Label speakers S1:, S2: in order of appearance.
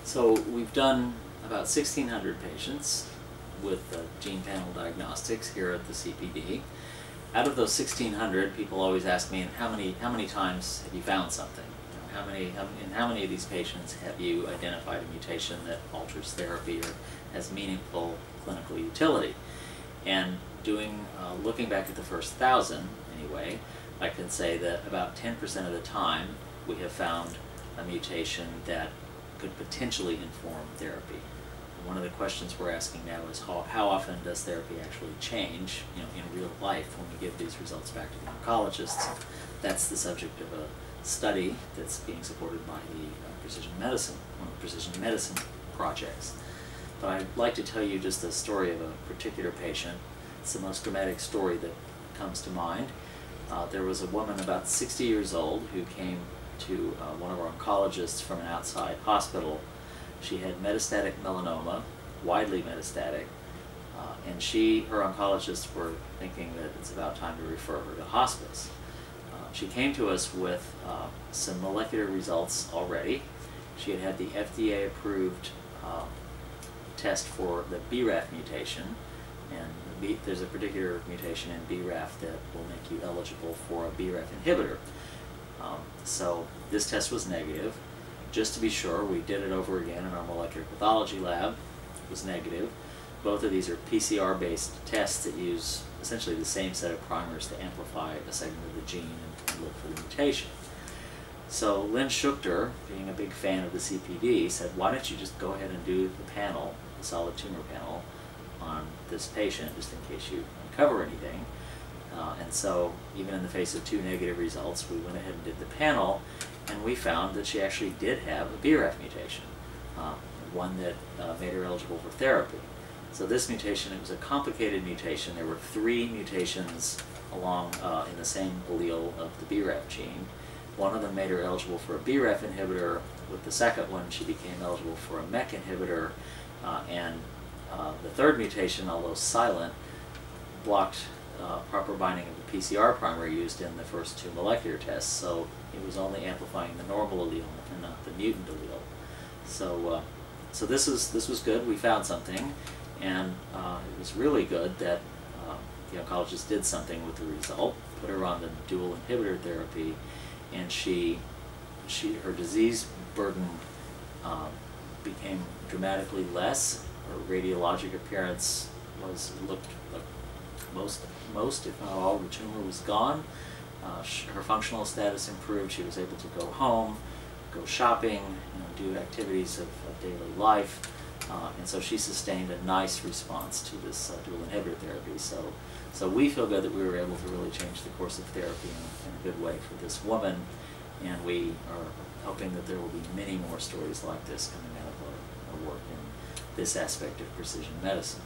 S1: So we've done about 1,600 patients with gene panel diagnostics here at the CPD. Out of those 1,600, people always ask me, how many times have you found something? In how many of these patients have you identified a mutation that alters therapy or has meaningful clinical utility? And looking back at the first 1,000 anyway, I can say that about 10% of the time we have found a mutation that could potentially inform therapy. One of the questions we're asking now is how often does therapy actually change, in real life when we give these results back to the oncologists. That's the subject of a study that's being supported by the one of the precision medicine projects. But I'd like to tell you just the story of a particular patient. It's the most dramatic story that comes to mind. There was a woman about 60 years old who came to one of our oncologists from an outside hospital. She had metastatic melanoma, widely metastatic, and her oncologists were thinking that it's about time to refer her to hospice. She came to us with some molecular results already. She had had the FDA-approved test for the BRAF mutation, and there's a particular mutation in BRAF that will make you eligible for a BRAF inhibitor. So this test was negative. Just to be sure, we did it over again in our molecular pathology lab. It was negative. Both of these are PCR-based tests that use essentially the same set of primers to amplify a segment of the gene and look for the mutation. So Lynn Schuchter, being a big fan of the CPD, said, why don't you just go ahead and do the panel, the solid tumor panel, on this patient, just in case you uncover anything. And so, even in the face of 2 negative results, we went ahead and did the panel, and we found that she actually did have a BRAF mutation, one that made her eligible for therapy. So this mutation, it was a complicated mutation. There were 3 mutations along in the same allele of the BRAF gene. One of them made her eligible for a BRAF inhibitor. With the second one, she became eligible for a MEK inhibitor, and the third mutation, although silent, blocked proper binding of the PCR primer used in the first 2 molecular tests, so it was only amplifying the normal allele and not the mutant allele. So this was good. We found something, and it was really good that the oncologist did something with the result, put her on the dual inhibitor therapy, and her disease burden became dramatically less. Her radiologic appearance looked like most, if not all, the tumor was gone. Her functional status improved. She was able to go home, go shopping, do activities of daily life, and so she sustained a nice response to this dual inhibitor therapy. So we feel good that we were able to really change the course of therapy in a good way for this woman, and we are hoping that there will be many more stories like this coming out of our work in this aspect of precision medicine.